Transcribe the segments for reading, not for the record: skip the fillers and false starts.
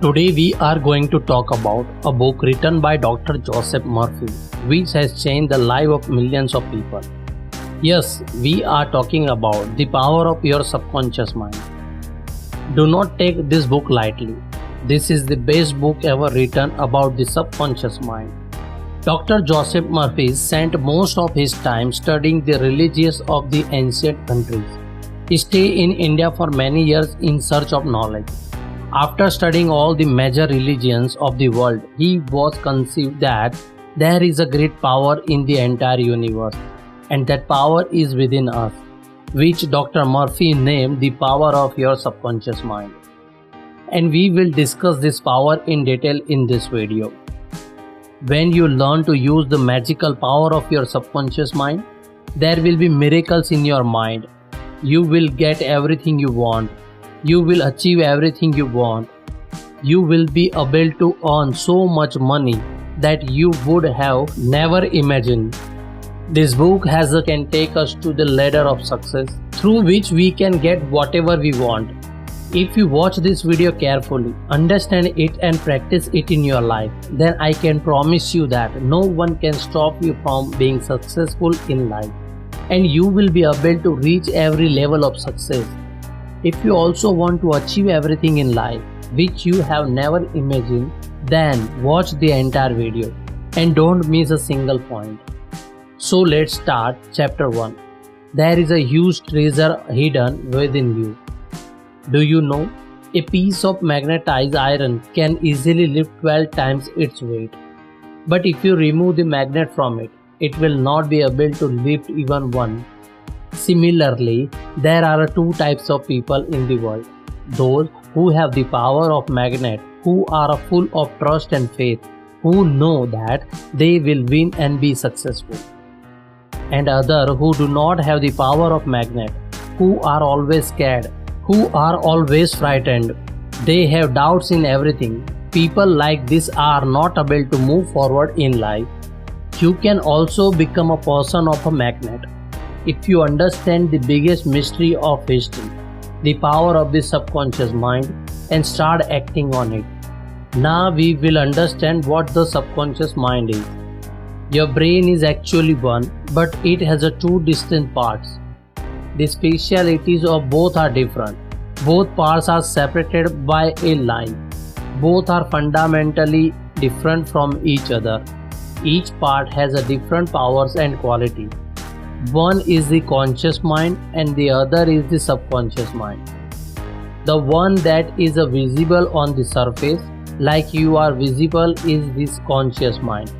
Today we are going to talk about a book written by Dr. Joseph Murphy, which has changed the life of millions of people. Yes, we are talking about the power of your subconscious mind. Do not take this book lightly. This is the best book ever written about the subconscious mind. Dr. Joseph Murphy spent most of his time studying the religions of the ancient countries. He stayed in India for many years in search of knowledge. After studying all the major religions of the world, he was conceived that there is a great power in the entire universe, and that power is within us, which Dr. Murphy named the power of your subconscious mind. And we will discuss this power in detail in this video. When you learn to use the magical power of your subconscious mind, there will be miracles in your mind. You will get everything you want. You will achieve everything you want. You will be able to earn so much money that you would have never imagined. This book can take us to the ladder of success through which we can get whatever we want. If you watch this video carefully, understand it and practice it in your life, then I can promise you that no one can stop you from being successful in life, and you will be able to reach every level of success. If you also want to achieve everything in life which you have never imagined, then watch the entire video and don't miss a single point. So let's start chapter 1. There is a huge treasure hidden within you. Do you know? A piece of magnetized iron can easily lift 12 times its weight. But if you remove the magnet from it, it will not be able to lift even one. Similarly, there are two types of people in the world. Those who have the power of magnet, who are full of trust and faith, who know that they will win and be successful. And others who do not have the power of magnet, who are always scared, who are always frightened. They have doubts in everything. People like this are not able to move forward in life. You can also become a person of a magnet if you understand the biggest mystery of history, the power of the subconscious mind, and start acting on it. Now we will understand what the subconscious mind is. Your brain is actually one, but it has two distinct parts. The specialities of both are different. Both parts are separated by a line. Both are fundamentally different from each other. Each part has a different powers and quality. One is the conscious mind and the other is the subconscious mind. The one that is visible on the surface, like you are visible, is this conscious mind.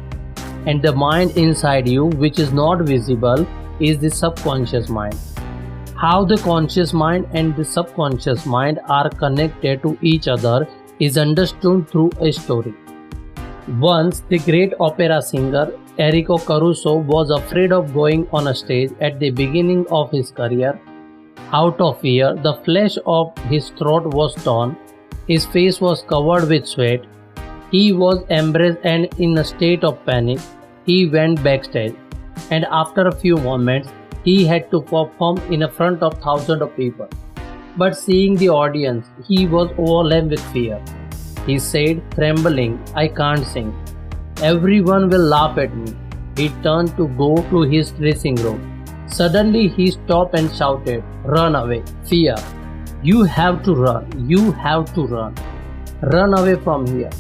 And the mind inside you, which is not visible, is the subconscious mind. How the conscious mind and the subconscious mind are connected to each other is understood through a story. Once, the great opera singer Enrico Caruso was afraid of going on a stage at the beginning of his career. Out of fear, the flesh of his throat was torn, his face was covered with sweat, he was embarrassed and in a state of panic. He went backstage, and after a few moments, he had to perform in front of thousands of people. But seeing the audience, he was overwhelmed with fear. He said, trembling, "I can't sing. Everyone will laugh at me." He turned to go to his dressing room. Suddenly he stopped and shouted, "Run away, fear. You have to run. You have to run. Run away from here."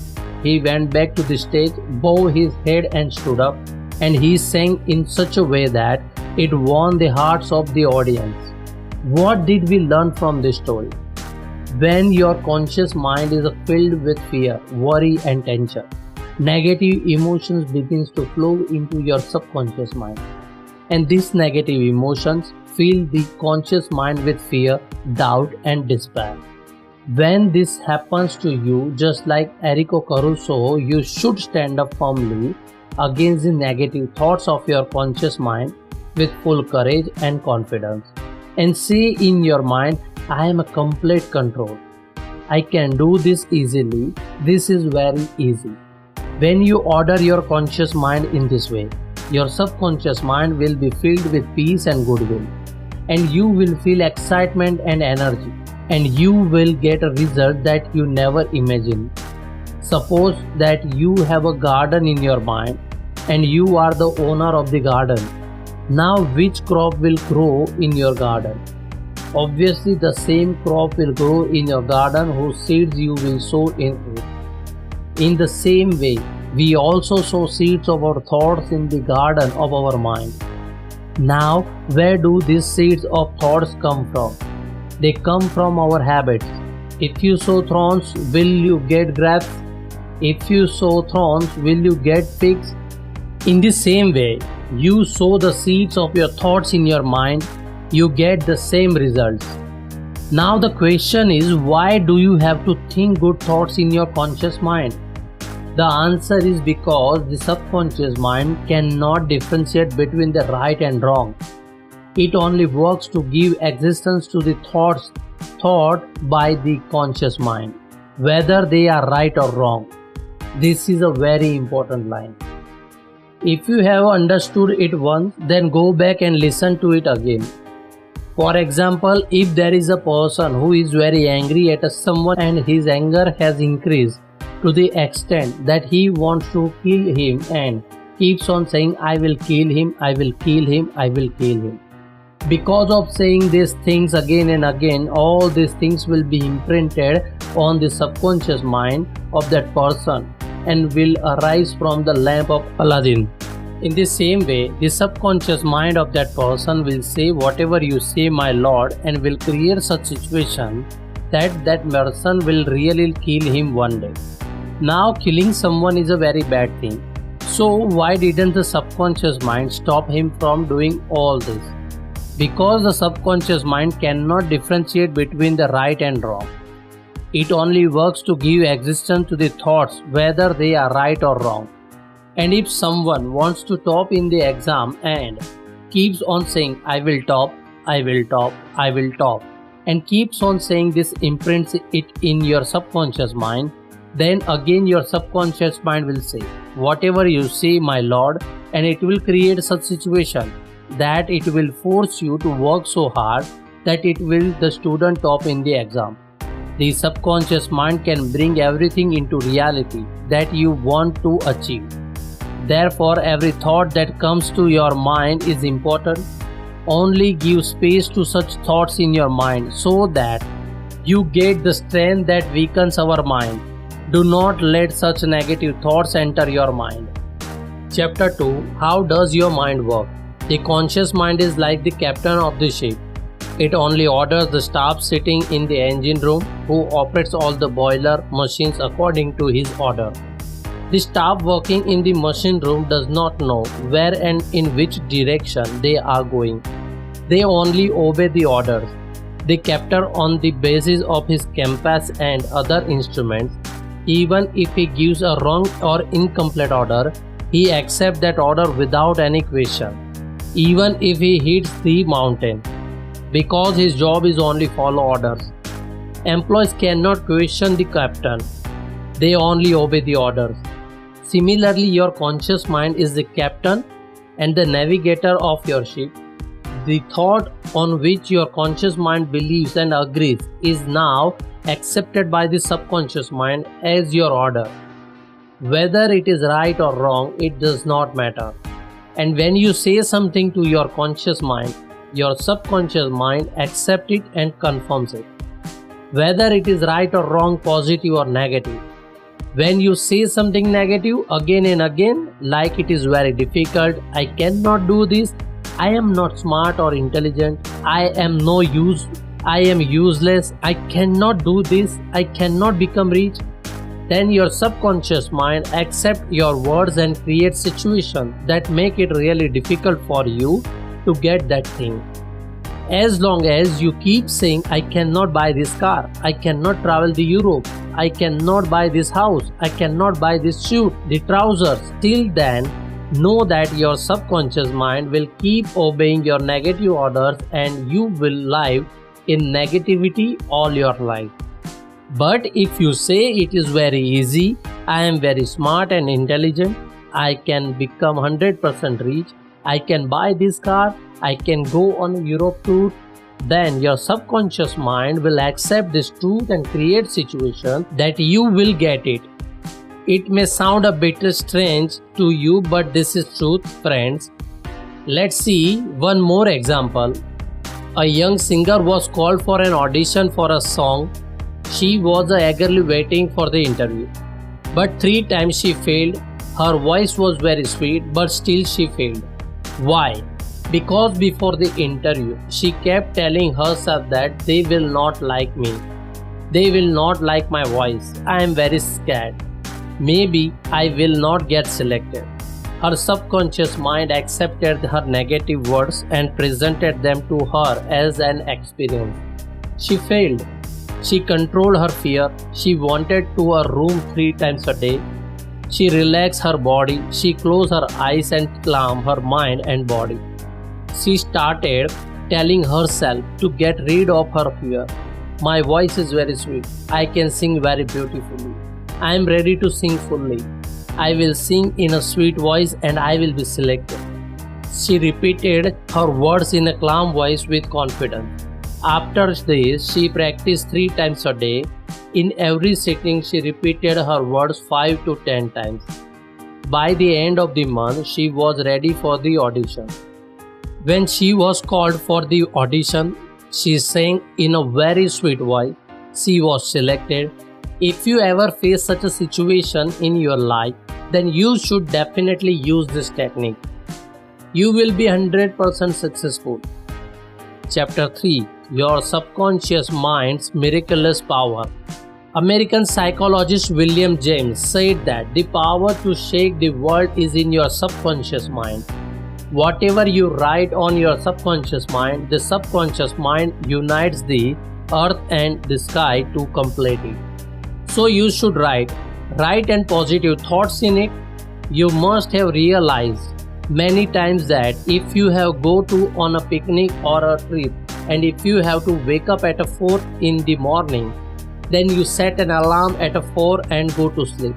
He went back to the stage, bowed his head and stood up, and he sang in such a way that it won the hearts of the audience. What did we learn from this story? When your conscious mind is filled with fear, worry and tension, negative emotions begins to flow into your subconscious mind. And these negative emotions fill the conscious mind with fear, doubt and despair. When this happens to you, just like Enrico Caruso, you should stand up firmly against the negative thoughts of your conscious mind with full courage and confidence. And say in your mind, "I am a complete control. I can do this easily. This is very easy." When you order your conscious mind in this way, your subconscious mind will be filled with peace and goodwill, and you will feel excitement and energy, and you will get a result that you never imagined. Suppose that you have a garden in your mind and you are the owner of the garden. Now which crop will grow in your garden? Obviously the same crop will grow in your garden whose seeds you will sow in it. In the same way, we also sow seeds of our thoughts in the garden of our mind. Now, where do these seeds of thoughts come from? They come from our habits. If you sow thorns, will you get grapes? If you sow thorns, will you get figs? In the same way, you sow the seeds of your thoughts in your mind, you get the same results. Now the question is, why do you have to think good thoughts in your conscious mind? The answer is because the subconscious mind cannot differentiate between the right and wrong. It only works to give existence to the thoughts thought by the conscious mind, whether they are right or wrong. This is a very important line. If you have understood it once, then go back and listen to it again. For example, if there is a person who is very angry at someone and his anger has increased to the extent that he wants to kill him and keeps on saying, I will kill him, I will kill him, I will kill him. Because of saying these things again and again, all these things will be imprinted on the subconscious mind of that person and will arise from the lamp of Aladdin. In the same way, the subconscious mind of that person will say, whatever you say, my lord, and will create such situation that that person will really kill him one day. Now, killing someone is a very bad thing. So, why didn't the subconscious mind stop him from doing all this? Because the subconscious mind cannot differentiate between the right and wrong. It only works to give existence to the thoughts, whether they are right or wrong. And if someone wants to top in the exam and keeps on saying, I will top, I will top, I will top, and keeps on saying this imprints it in your subconscious mind, then again your subconscious mind will say, whatever you say, my lord, and it will create such situation that it will force you to work so hard that it will the student top in the exam. The subconscious mind can bring everything into reality that you want to achieve. Therefore, every thought that comes to your mind is important. Only give space to such thoughts in your mind so that you get the strength that weakens our mind. Do not let such negative thoughts enter your mind. Chapter 2. How does your mind work? The conscious mind is like the captain of the ship. It only orders the staff sitting in the engine room who operates all the boiler machines according to his order. The staff working in the machine room does not know where and in which direction they are going. They only obey the orders. The captor, on the basis of his compass and other instruments, even if he gives a wrong or incomplete order, he accepts that order without any question, even if he hits the mountain, because his job is only follow orders. Employees cannot question the captain. They only obey the orders. Similarly, your conscious mind is the captain and the navigator of your ship. The thought on which your conscious mind believes and agrees is now accepted by the subconscious mind as your order. Whether it is right or wrong, it does not matter. And when you say something to your conscious mind, your subconscious mind accepts it and confirms it. Whether it is right or wrong, positive or negative. When you say something negative again and again, like it is very difficult, I cannot do this, I am not smart or intelligent, I am no use, I am useless, I cannot do this, I cannot become rich, then your subconscious mind accepts your words and creates situations that make it really difficult for you to get that thing. As long as you keep saying, I cannot buy this car, I cannot travel to Europe, I cannot buy this house, I cannot buy this suit, the trousers, till then, know that your subconscious mind will keep obeying your negative orders and you will live in negativity all your life. But if you say it is very easy, I am very smart and intelligent, I can become 100% rich, I can buy this car, I can go on a Europe tour, then your subconscious mind will accept this truth and create situation that you will get it. It may sound a bit strange to you, but this is truth, friends. Let's see one more example. A young singer was called for an audition for a song. She was eagerly waiting for the interview. But 3 times she failed. Her voice was very sweet, but still she failed. Why? Because before the interview, she kept telling herself that they will not like me. They will not like my voice. I am very scared. Maybe I will not get selected. Her subconscious mind accepted her negative words and presented them to her as an experience. She failed. She controlled her fear. She wanted to her room 3 times a day. She relaxed her body. She closed her eyes and calmed her mind and body. She started telling herself to get rid of her fear. My voice is very sweet. I can sing very beautifully. I am ready to sing fully. I will sing in a sweet voice and I will be selected. She repeated her words in a calm voice with confidence. After this, she practiced 3 times a day. In every sitting, she repeated her words 5 to 10 times. By the end of the month, she was ready for the audition. When she was called for the audition, she sang in a very sweet voice. She was selected. If you ever face such a situation in your life, then you should definitely use this technique. You will be 100% successful. Chapter 3. Your subconscious mind's miraculous power. American psychologist William James said that the power to shake the world is in your subconscious mind. Whatever you write on your subconscious mind, the subconscious mind unites the earth and the sky to complete it. So you should write and positive thoughts in it. You must have realized many times that if you have go to on a picnic or a trip, and if you have to wake up at 4 in the morning, then you set an alarm at 4 and go to sleep.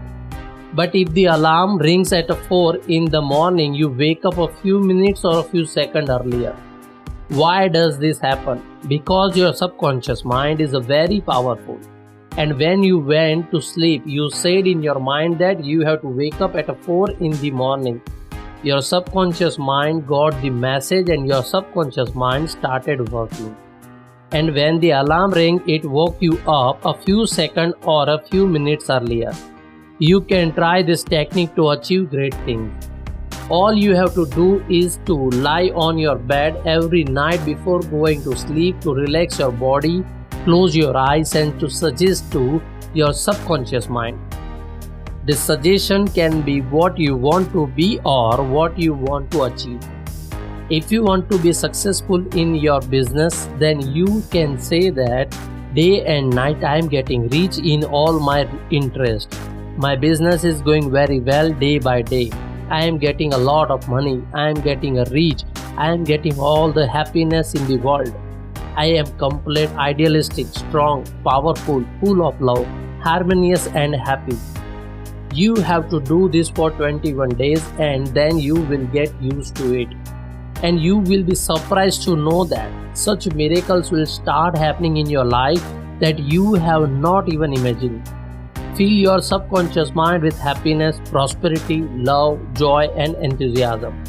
But if the alarm rings at 4 in the morning, you wake up a few minutes or a few seconds earlier. Why does this happen? Because your subconscious mind is very powerful. And when you went to sleep, you said in your mind that you have to wake up at 4 in the morning. Your subconscious mind got the message and your subconscious mind started working. And when the alarm rang, it woke you up a few seconds or a few minutes earlier. You can try this technique to achieve great things. All you have to do is to lie on your bed every night before going to sleep to relax your body, close your eyes and to suggest to your subconscious mind. This suggestion can be what you want to be or what you want to achieve. If you want to be successful in your business, then you can say that day and night I am getting rich in all my interest. My business is going very well day by day. I am getting a lot of money. I am getting a rich. I am getting all the happiness in the world. I am complete, idealistic, strong, powerful, full of love, harmonious and happy. You have to do this for 21 days and then you will get used to it. And you will be surprised to know that such miracles will start happening in your life that you have not even imagined. Fill your subconscious mind with happiness, prosperity, love, joy and enthusiasm.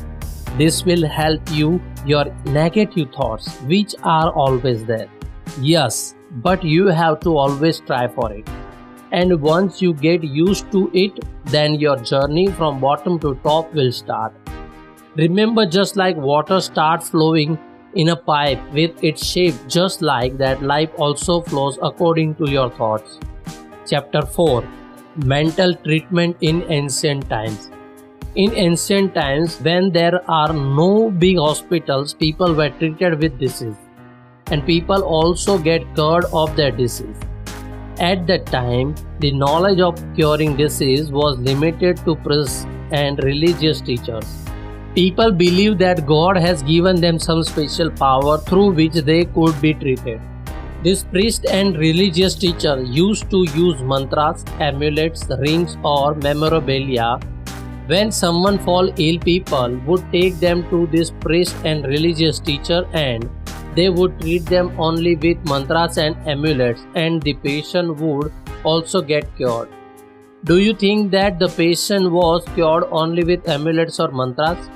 This will help your negative thoughts, which are always there. Yes, but you have to always try for it. And once you get used to it, then your journey from bottom to top will start. Remember, just like water starts flowing in a pipe with its shape, just like that, life also flows according to your thoughts. Chapter 4. Mental treatment in ancient times. In ancient times, when there are no big hospitals, people were treated with disease. And people also get cured of their disease. At that time, the knowledge of curing disease was limited to priests and religious teachers. People believe that God has given them some special power through which they could be treated. This priest and religious teacher used to use mantras, amulets, rings or memorabilia. When someone fall ill, people would take them to this priest and religious teacher and they would treat them only with mantras and amulets and the patient would also get cured. Do you think that the patient was cured only with amulets or mantras?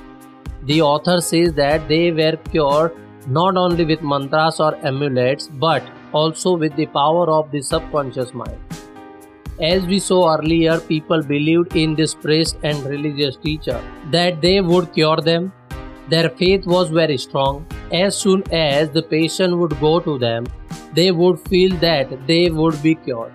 The author says that they were cured not only with mantras or amulets but also with the power of the subconscious mind. As we saw earlier, people believed in this priest and religious teacher that they would cure them. Their faith was very strong. As soon as the patient would go to them, they would feel that they would be cured.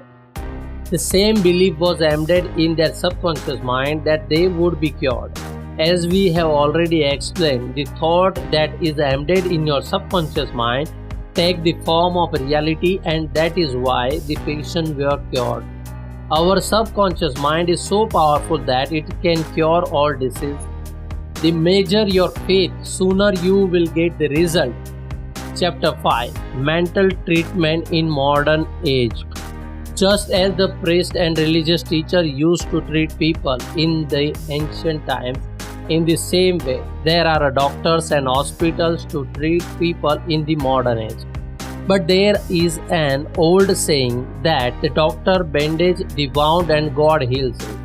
The same belief was embedded in their subconscious mind that they would be cured. As we have already explained, the thought that is embedded in your subconscious mind take the form of reality, and that is why the patient were cured. Our subconscious mind is so powerful that it can cure all disease. The measure your faith, sooner you will get the result. Chapter 5. Mental treatment in modern age. Just as the priest and religious teacher used to treat people in the ancient times, in the same way, there are doctors and hospitals to treat people in the modern age. But there is an old saying that the doctor bandages the wound and God heals it.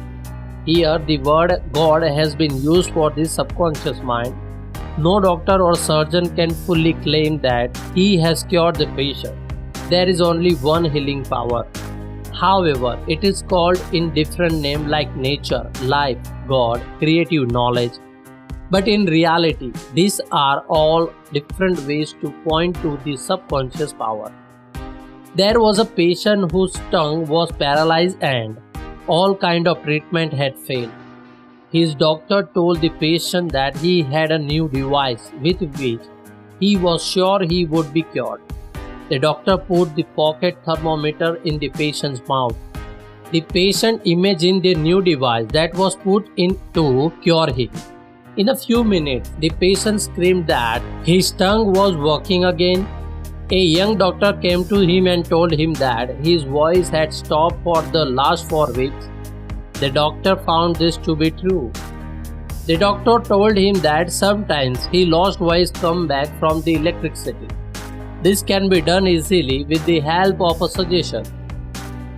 Here, the word God has been used for the subconscious mind. No doctor or surgeon can fully claim that he has cured the patient. There is only one healing power. However, it is called in different names like nature, life, God, creative knowledge. But in reality, these are all different ways to point to the subconscious power. There was a patient whose tongue was paralyzed and all kind of treatment had failed. His doctor told the patient that he had a new device with which he was sure he would be cured. The doctor put the pocket thermometer in the patient's mouth. The patient imagined the new device that was put in to cure him. In a few minutes, the patient screamed that his tongue was working again. A young doctor came to him and told him that his voice had stopped for the last 4 weeks. The doctor found this to be true. The doctor told him that sometimes his lost voice come back from the electricity. This can be done easily with the help of a suggestion.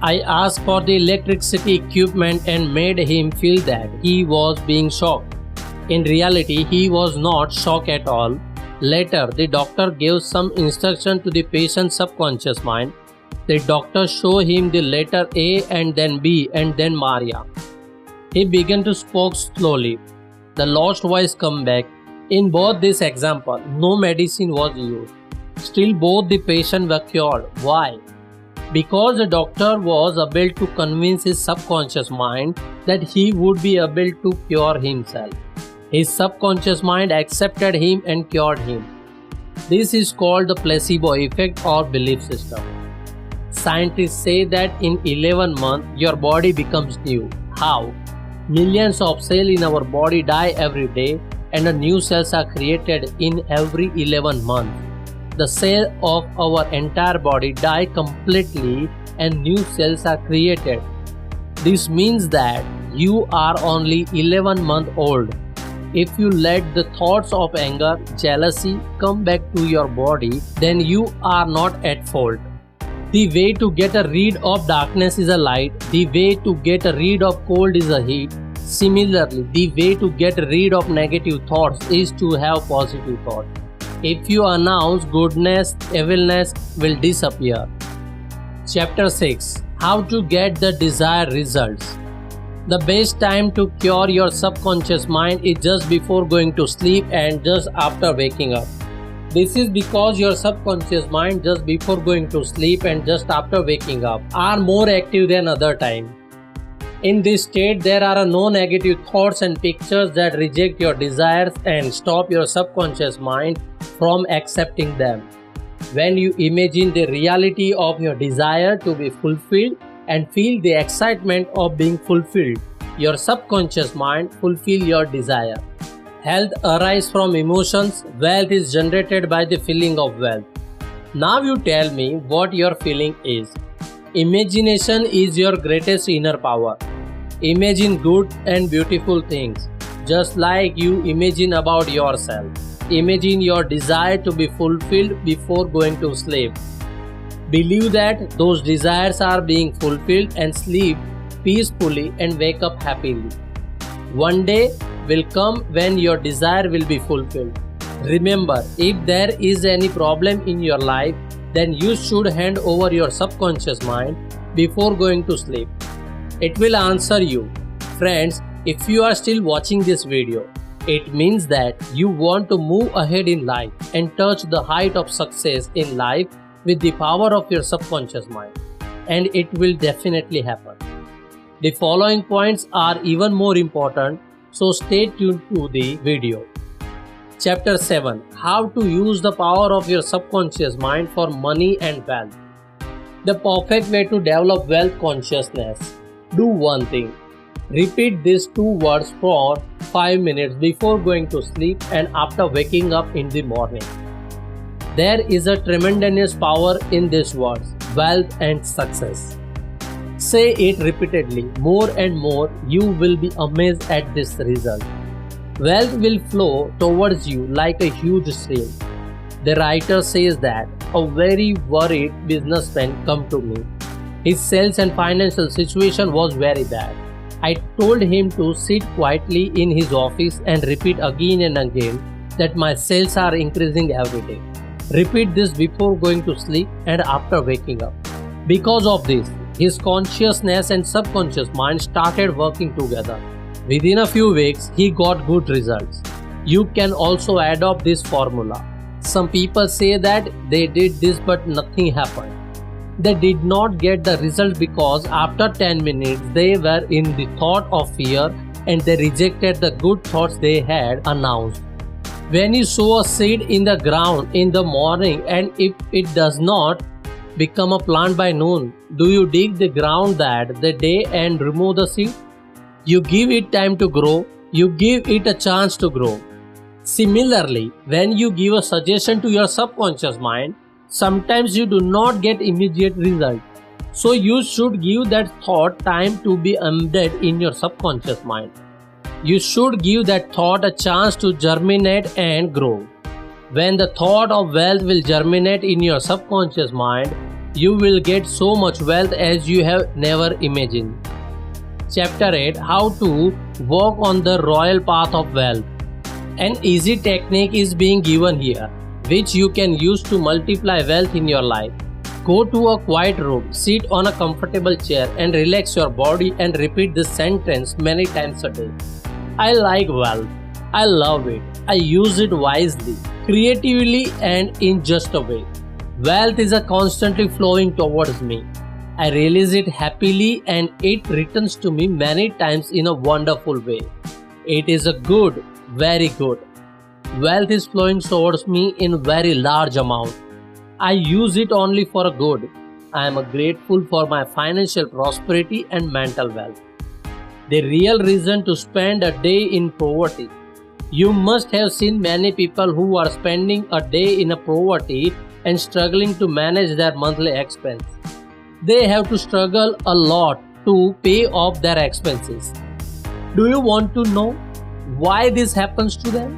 I asked for the electricity equipment and made him feel that he was being shocked. In reality, he was not shocked at all. Later, the doctor gave some instruction to the patient's subconscious mind. The doctor showed him the letter A and then B and then Maria. He began to speak slowly. The lost voice came back. In both this example, no medicine was used. Still, both the patient were cured. Why? Because the doctor was able to convince his subconscious mind that he would be able to cure himself. His subconscious mind accepted him and cured him. This is called the placebo effect or belief system. Scientists say that in 11 months, your body becomes new. How? Millions of cells in our body die every day and new cells are created in every 11 months. The cells of our entire body die completely and new cells are created. This means that you are only 11 months old. If you let the thoughts of anger, jealousy come back to your body, then you are not at fault. The way to get rid of darkness is a light. The way to get rid of cold is a heat. Similarly, the way to get rid of negative thoughts is to have positive thoughts. If you announce goodness, evilness will disappear. Chapter 6. How to get the desired results. The best time to cure your subconscious mind is just before going to sleep and just after waking up. This is because your subconscious mind just before going to sleep and just after waking up are more active than other time. In this state, there are no negative thoughts and pictures that reject your desires and stop your subconscious mind from accepting them. When you imagine the reality of your desire to be fulfilled and feel the excitement of being fulfilled, your subconscious mind fulfill your desire. Health arises from emotions. Wealth is generated by the feeling of wealth. Now you tell me what your feeling is. Imagination is your greatest inner power. Imagine good and beautiful things, just like you imagine about yourself. Imagine your desire to be fulfilled before going to sleep. Believe that those desires are being fulfilled and sleep peacefully, and wake up happily. One day will come when your desire will be fulfilled. Remember, if there is any problem in your life, then you should hand over your subconscious mind before going to sleep. It will answer you. Friends, if you are still watching this video, it means that you want to move ahead in life and touch the height of success in life with the power of your subconscious mind. And it will definitely happen. The following points are even more important, so stay tuned to the video. Chapter 7. How to use the power of your subconscious mind for money and wealth. The perfect way to develop wealth consciousness. Do one thing. Repeat these 2 words for 5 minutes before going to sleep and after waking up in the morning. There is a tremendous power in these words, wealth and success. Say it repeatedly, more and more, you will be amazed at this result. Wealth will flow towards you like a huge stream. The writer says that a very worried businessman came to me. His sales and financial situation was very bad. I told him to sit quietly in his office and repeat again and again that my sales are increasing every day. Repeat this before going to sleep and after waking up. Because of this, his consciousness and subconscious mind started working together. Within a few weeks, he got good results. You can also adopt this formula. Some people say that they did this but nothing happened. They did not get the result because after 10 minutes they were in the thought of fear and they rejected the good thoughts they had announced. When you sow a seed in the ground in the morning and if it does not become a plant by noon, do you dig the ground that the day and remove the seed? You give it time to grow, you give it a chance to grow. Similarly, when you give a suggestion to your subconscious mind, sometimes you do not get immediate result. So you should give that thought time to be embedded in your subconscious mind. You should give that thought a chance to germinate and grow. When the thought of wealth will germinate in your subconscious mind, you will get so much wealth as you have never imagined. Chapter 8. How to walk on the royal path of wealth. An easy technique is being given here, which you can use to multiply wealth in your life. Go to a quiet room, sit on a comfortable chair and relax your body and repeat this sentence many times a day. I like wealth. I love it. I use it wisely, creatively and in just a way. Wealth is a constantly flowing towards me. I release it happily and it returns to me many times in a wonderful way. It is a good, very good. Wealth is flowing towards me in very large amount. I use it only for a good. I am grateful for my financial prosperity and mental wealth. The real reason to spend a day in poverty. You must have seen many people who are spending a day in a poverty and struggling to manage their monthly expense. They have to struggle a lot to pay off their expenses. Do you want to know why this happens to them?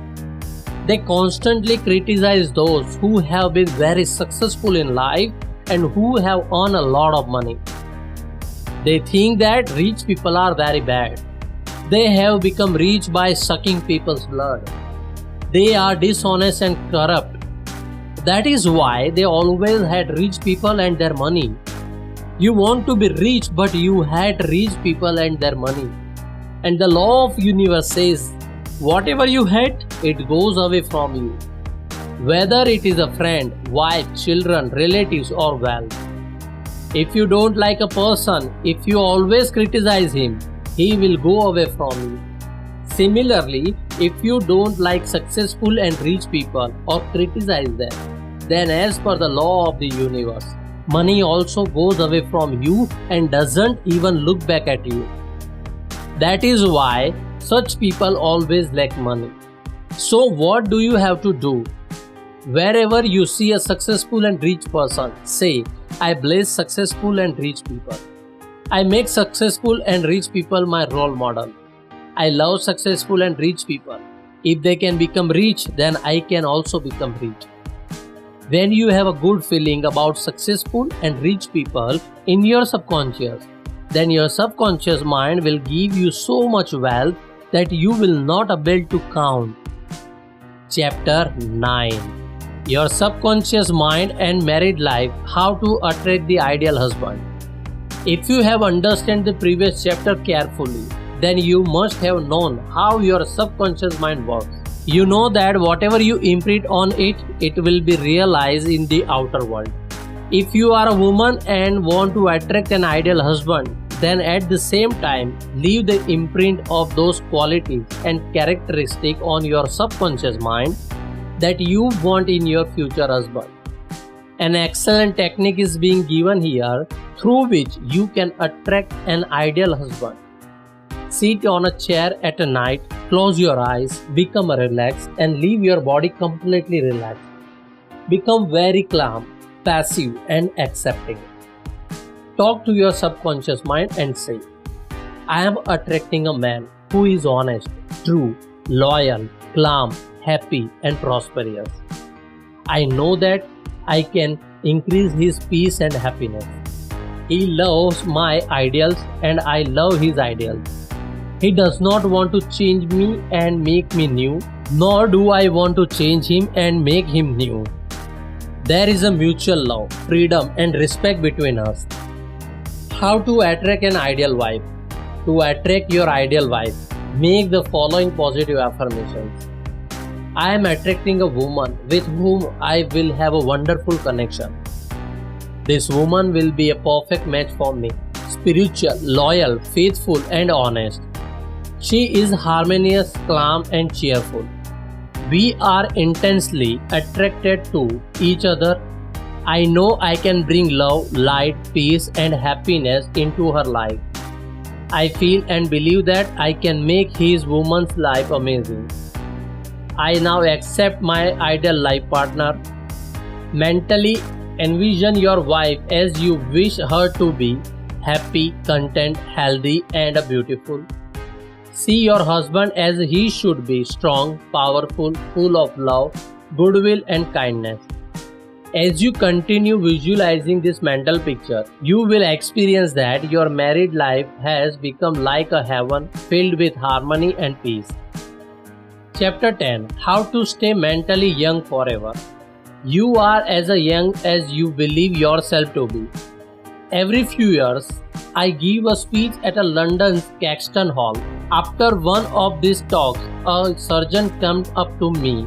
They constantly criticize those who have been very successful in life and who have earned a lot of money. They think that rich people are very bad. They have become rich by sucking people's blood. They are dishonest and corrupt. That is why they always had rich people and their money. You want to be rich, but you hate rich people and their money. And the law of universe says, whatever you hate, it goes away from you. Whether it is a friend, wife, children, relatives or wealth. If you don't like a person, if you always criticize him, he will go away from you. Similarly, if you don't like successful and rich people or criticize them, then as per the law of the universe, money also goes away from you and doesn't even look back at you. That is why such people always lack money. So what do you have to do? Wherever you see a successful and rich person, say, I bless successful and rich people. I make successful and rich people my role model. I love successful and rich people. If they can become rich, then I can also become rich. When you have a good feeling about successful and rich people in your subconscious, then your subconscious mind will give you so much wealth that you will not be able to count. Chapter 9. Your subconscious mind and married life. How to attract the ideal husband. If you have understood the previous chapter carefully, then you must have known how your subconscious mind works. You know that whatever you imprint on it, it will be realized in the outer world. If you are a woman and want to attract an ideal husband, then at the same time, leave the imprint of those qualities and characteristics on your subconscious mind that you want in your future husband. An excellent technique is being given here through which you can attract an ideal husband. Sit on a chair at night, close your eyes, become relaxed and leave your body completely relaxed. Become very calm, passive and accepting. Talk to your subconscious mind and say, I am attracting a man who is honest, true, loyal, calm, happy and prosperous. I know that I can increase his peace and happiness. He loves my ideals and I love his ideals. He does not want to change me and make me new, nor do I want to change him and make him new. There is a mutual love, freedom and respect between us. How to attract an ideal wife? To attract your ideal wife, make the following positive affirmations. I am attracting a woman with whom I will have a wonderful connection. This woman will be a perfect match for me, spiritual, loyal, faithful and honest. She is harmonious, calm and cheerful. We are intensely attracted to each other. I know I can bring love, light, peace and happiness into her life. I feel and believe that I can make his woman's life amazing. I now accept my ideal life partner. Mentally envision your wife as you wish her to be, happy, content, healthy and beautiful. See your husband as he should be, strong, powerful, full of love, goodwill and kindness. As you continue visualizing this mental picture, you will experience that your married life has become like a heaven filled with harmony and peace. Chapter 10. How to stay mentally young forever. You are as young as you believe yourself to be. Every few years, I give a speech at a London's Caxton Hall. After one of these talks, a surgeon came up to me.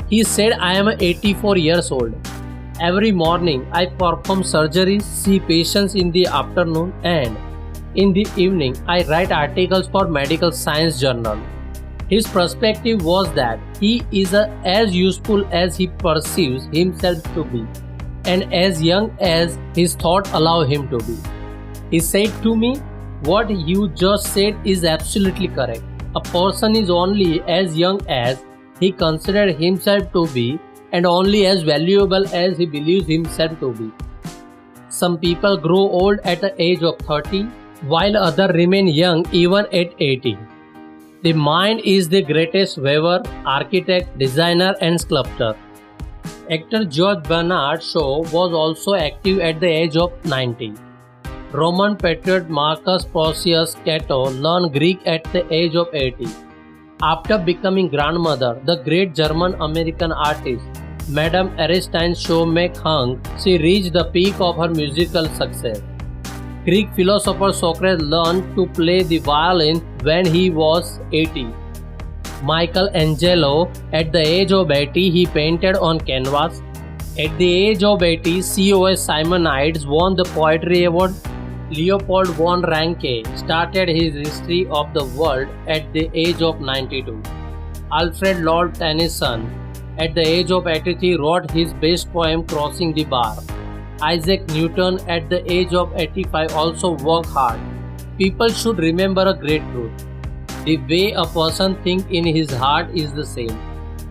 He said, I am 84 years old. Every morning, I perform surgeries, see patients in the afternoon, and in the evening, I write articles for medical science journal. His perspective was that he is as useful as he perceives himself to be, and as young as his thought allow him to be. He said to me, what you just said is absolutely correct. A person is only as young as he considers himself to be and only as valuable as he believes himself to be. Some people grow old at the age of 30, while others remain young even at 80. The mind is the greatest weaver, architect, designer and sculptor. Actor George Bernard Shaw was also active at the age of 90. Roman patriot Marcus Porcius Cato learned Greek at the age of 80. After becoming grandmother, the great German-American artist Madame Aristine Shaw-McHung, she reached the peak of her musical success. Greek philosopher Socrates learned to play the violin when he was 80. Michelangelo, at the age of 80, he painted on canvas. At the age of 80, C.O.S. Simonides won the Poetry Award. Leopold von Ranke started his history of the world at the age of 92. Alfred Lord Tennyson, at the age of 83, wrote his best poem Crossing the Bar. Isaac Newton, at the age of 85, also worked hard. People should remember a great truth. The way a person thinks in his heart is the same.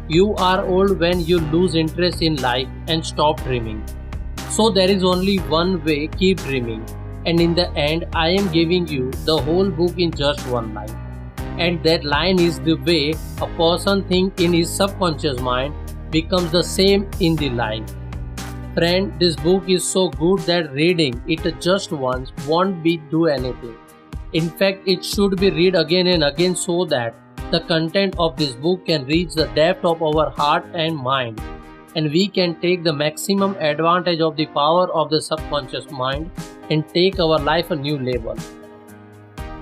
You are old when you lose interest in life and stop dreaming. So there is only one way, keep dreaming. And in the end, I am giving you the whole book in just one line. And that line is the way a person thinks in his subconscious mind becomes the same in the life. Friend, this book is so good that reading it just once won't be do anything. In fact, it should be read again and again so that the content of this book can reach the depth of our heart and mind, and we can take the maximum advantage of the power of the subconscious mind and take our life a new level.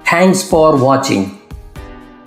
Thanks for watching.